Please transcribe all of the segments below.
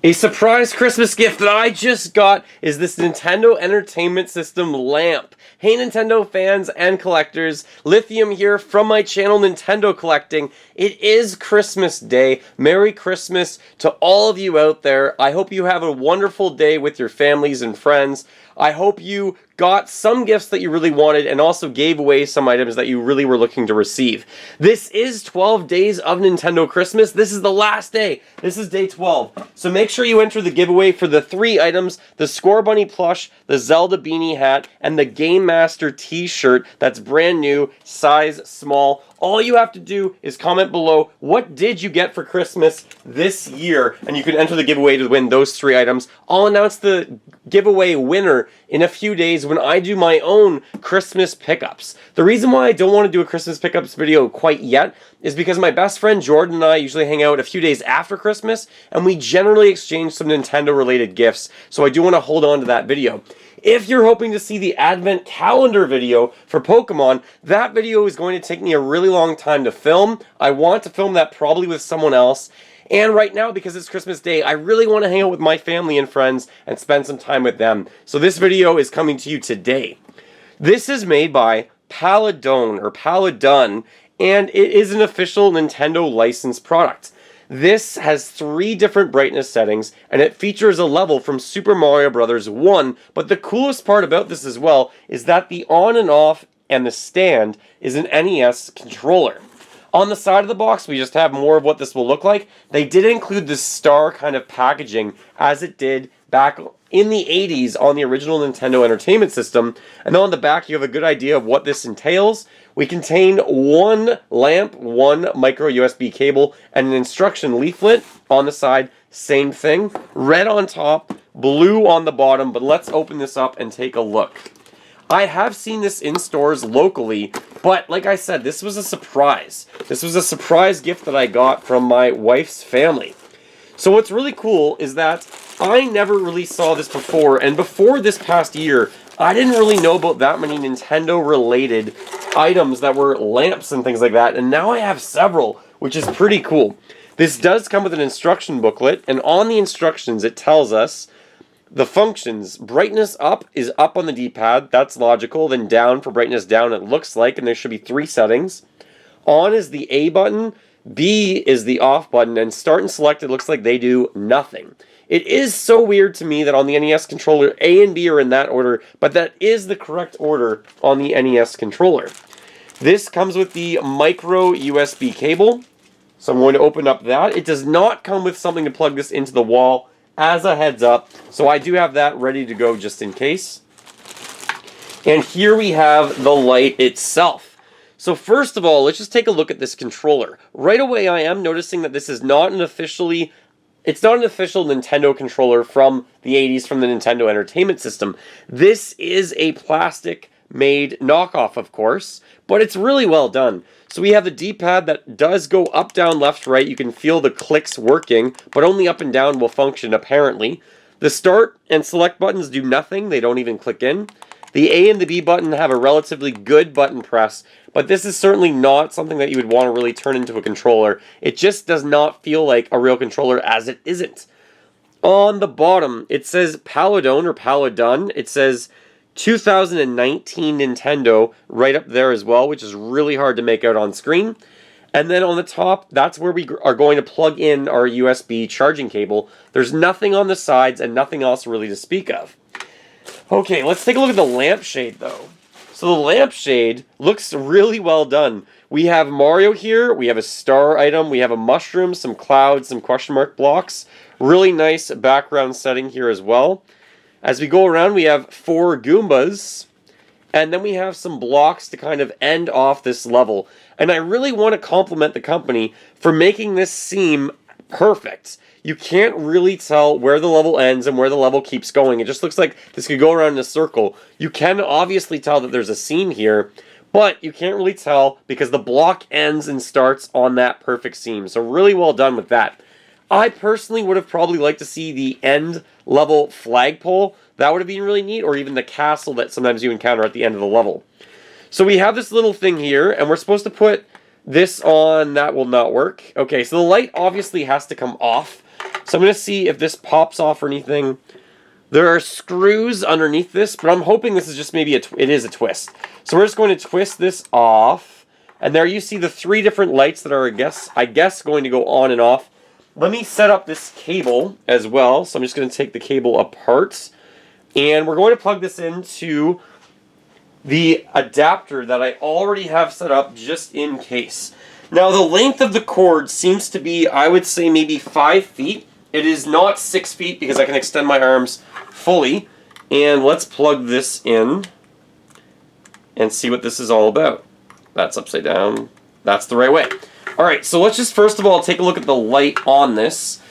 A surprise Christmas gift that I just got is this Nintendo Entertainment System Lamp. Hey Nintendo fans and collectors, Lithium here from my channel Nintendo Collecting. It is Christmas Day. Merry Christmas to all of you out there. I hope you have a wonderful day with your families and friends. I hope you got some gifts that you really wanted and also gave away some items that you really were looking to receive. This is 12 days of Nintendo Christmas. This is the last day. This is day 12. So make sure you enter the giveaway for the 3 items, the Score Bunny plush, the Zelda beanie hat, and the Game Master t-shirt that's brand new, size small. All you have to do is comment below, what did you get for Christmas this year? And you can enter the giveaway to win those 3 items. I'll announce the giveaway winner in a few days when I do my own Christmas pickups. The reason why I don't want to do a Christmas pickups video quite yet is because my best friend Jordan and I usually hang out a few days after Christmas, and we generally exchange some Nintendo related gifts, so I do want to hold on to that video. If you're hoping to see the Advent Calendar video for Pokemon, that video is going to take me a really long time to film. I want to film that probably with someone else. And right now, because it's Christmas Day, I really want to hang out with my family and friends and spend some time with them. So this video is coming to you today. This is made by Paladun, and it is an official Nintendo licensed product. This has 3 different brightness settings, and it features a level from Super Mario Bros. 1, but the coolest part about this as well is that the on and off and the stand is an NES controller. On the side of the box, we just have more of what this will look like. They did include the star kind of packaging as it did back in the 80s on the original Nintendo Entertainment System. And on the back, you have a good idea of what this entails. We contain 1 lamp, 1 micro USB cable, and an instruction leaflet. On the side, same thing. Red on top, blue on the bottom, but let's open this up and take a look. I have seen this in stores locally, but like I said, this was a surprise. This was a surprise gift that I got from my wife's family. So what's really cool is that I never really saw this before, and before this past year, I didn't really know about that many Nintendo-related items that were lamps and things like that, and now I have several, which is pretty cool. This does come with an instruction booklet, and on the instructions it tells us the functions. Brightness up is up on the D-pad, that's logical. Then down for brightness down, it looks like, and there should be 3 settings. On is the A button, B is the off button, and start and select, it looks like they do nothing. It is so weird to me that on the NES controller, A and B are in that order, but that is the correct order on the NES controller. This comes with the micro USB cable, so I'm going to open up that. It does not come with something to plug this into the wall, as a heads up, so I do have that ready to go just in case. And here we have the light itself. So first of all, let's just take a look at this controller. Right away I am noticing that this is not an official Nintendo controller from the 80s from the Nintendo Entertainment System. This is a plastic made knockoff, of course, but it's really well done. So we have the D-pad that does go up, down, left, right. You can feel the clicks working, but only up and down will function apparently. The start and select buttons do nothing. They don't even click in. The A and the B button have a relatively good button press, but this is certainly not something that you would want to really turn into a controller. It just does not feel like a real controller, as it isn't. On the bottom, it says Paladun. It says 2019 Nintendo right up there as well, which is really hard to make out on screen. And then on the top, that's where we are going to plug in our USB charging cable. There's nothing on the sides and nothing else really to speak of. Okay, let's take a look at the lampshade though. So the lampshade looks really well done. We have Mario here, we have a star item, we have a mushroom, some clouds, some question mark blocks. Really nice background setting here as well. As we go around, we have 4 Goombas, and then we have some blocks to kind of end off this level. And I really want to compliment the company for making this seem perfect. You can't really tell where the level ends and where the level keeps going. It just looks like this could go around in a circle. You can obviously tell that there's a scene here, but you can't really tell because the block ends and starts on that perfect seam. So really well done with that. I personally would have probably liked to see the end level flagpole. That would have been really neat, or even the castle that sometimes you encounter at the end of the level. So we have this little thing here, and we're supposed to put this on. That will not work. Okay, so the light obviously has to come off. So I'm going to see if this pops off or anything. There are screws underneath this, but I'm hoping this is just maybe it is a twist. So we're just going to twist this off. And there you see the 3 different lights that are, I guess, going to go on and off. Let me set up this cable as well. So I'm just going to take the cable apart. And we're going to plug this into the adapter that I already have set up just in case. Now the length of the cord seems to be, I would say, maybe 5 feet. It is not 6 feet because I can extend my arms fully. And let's plug this in and see what this is all about. That's upside down. That's the right way. Alright, so let's just first of all take a look at the light on this.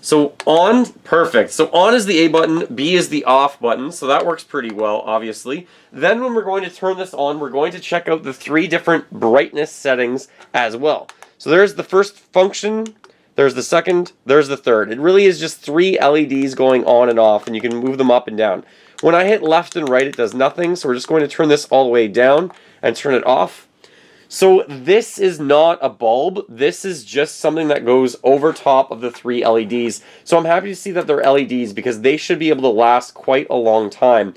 So on, perfect. So on is the A button, B is the off button, so that works pretty well, obviously. Then when we're going to turn this on, we're going to check out the 3 different brightness settings as well. So there's the first function, there's the second, there's the third. It really is just 3 LEDs going on and off, and you can move them up and down. When I hit left and right, it does nothing, so we're just going to turn this all the way down and turn it off. So this is not a bulb, this is just something that goes over top of the 3 LEDs. So I'm happy to see that they're LEDs because they should be able to last quite a long time.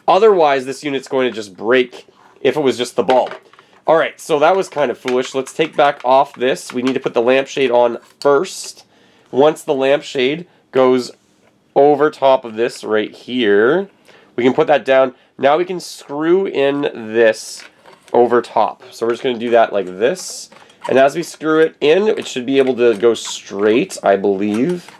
Otherwise, this unit's going to just break if it was just the bulb. Alright, so that was kind of foolish. Let's take back off this. We need to put the lampshade on first. Once the lampshade goes over top of this right here, we can put that down. Now we can screw in this over top. So we're just going to do that like this. And as we screw it in, it should be able to go straight, I believe.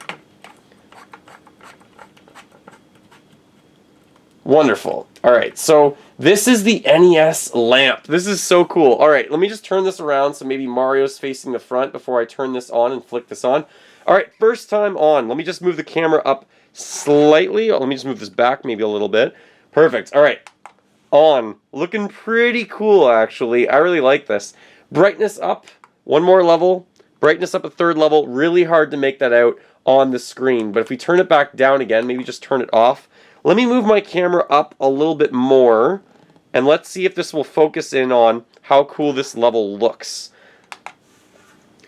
Wonderful. Alright, so this is the NES Lamp. This is so cool. Alright, let me just turn this around so maybe Mario's facing the front before I turn this on and flick this on. Alright, first time on. Let me just move the camera up slightly. Let me just move this back maybe a little bit. Perfect. Alright. On. Looking pretty cool, actually. I really like this. Brightness up 1 more level. Brightness up a 3rd level. Really hard to make that out on the screen. But if we turn it back down again, maybe just turn it off. Let me move my camera up a little bit more. And let's see if this will focus in on how cool this level looks.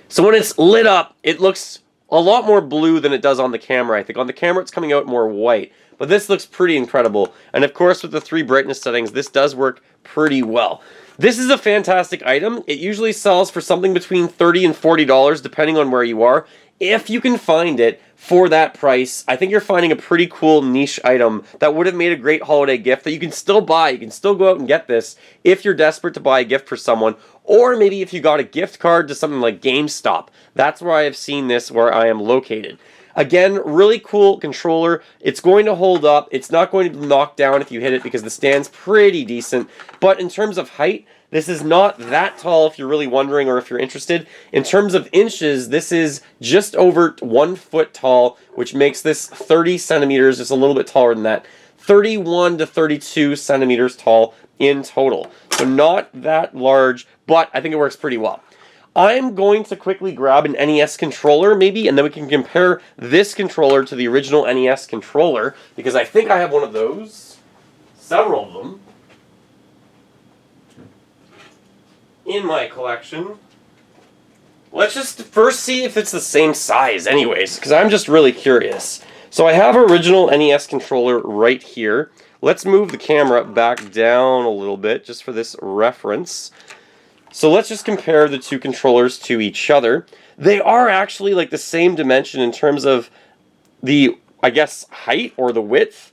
So when it's lit up, it looks a lot more blue than it does on the camera, I think. On the camera, it's coming out more white. But this looks pretty incredible. And of course, with the 3 brightness settings, this does work pretty well. This is a fantastic item. It usually sells for something between $30 and $40, depending on where you are. If you can find it for that price, I think you're finding a pretty cool niche item that would have made a great holiday gift that you can still buy. You can still go out and get this if you're desperate to buy a gift for someone. Or maybe if you got a gift card to something like GameStop. That's where I have seen this where I am located. Again, really cool controller. It's going to hold up. It's not going to knock down if you hit it because the stand's pretty decent. But in terms of height, this is not that tall if you're really wondering or if you're interested. In terms of inches, this is just over 1 foot tall, which makes this 30 centimeters, just a little bit taller than that. 31 to 32 centimeters tall in total. So not that large, but I think it works pretty well. I'm going to quickly grab an NES controller, maybe, and then we can compare this controller to the original NES controller, because I think I have one of those, several of them, in my collection. Let's just first see if it's the same size anyways, because I'm just really curious. So I have original NES controller right here. Let's move the camera back down a little bit, just for this reference. So let's just compare the 2 controllers to each other. They are actually like the same dimension in terms of the, I guess, height or the width.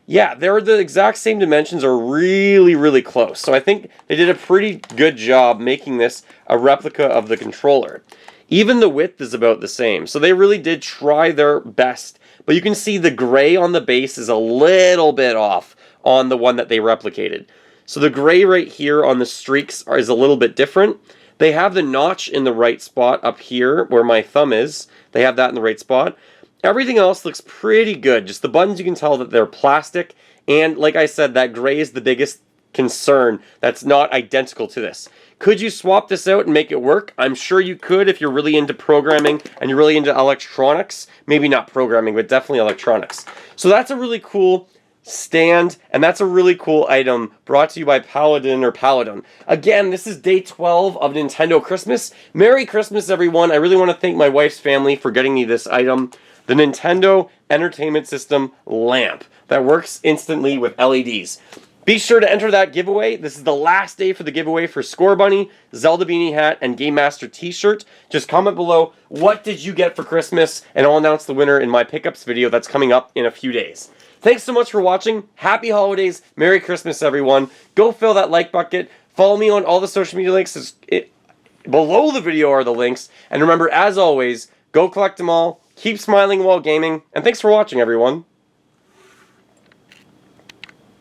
Yeah, they're the exact same dimensions, are really, really close. So I think they did a pretty good job making this a replica of the controller. Even the width is about the same. So they really did try their best. But you can see the gray on the base is a little bit off on the one that they replicated. So the gray right here on the streaks is a little bit different. They have the notch in the right spot up here where my thumb is. They have that in the right spot. Everything else looks pretty good. Just the buttons, you can tell that they're plastic. And like I said, that gray is the biggest concern that's not identical to this. Could you swap this out and make it work? I'm sure you could if you're really into programming and you're really into electronics. Maybe not programming, but definitely electronics. So that's a really cool stand, and that's a really cool item brought to you by Paladin. Again, this is day 12 of Nintendo Christmas. Merry Christmas, everyone. I really want to thank my wife's family for getting me this item. the Nintendo Entertainment System Lamp that works instantly with LEDs. Be sure to enter that giveaway. This is the last day for the giveaway for Score Bunny, Zelda Beanie Hat, and Game Master t-shirt. Just comment below, what did you get for Christmas? And I'll announce the winner in my pickups video that's coming up in a few days. Thanks so much for watching. Happy holidays. Merry Christmas, everyone. Go fill that like bucket. Follow me on all the social media links. Below the video are the links. And remember, as always, go collect them all. Keep smiling while gaming. And thanks for watching, everyone.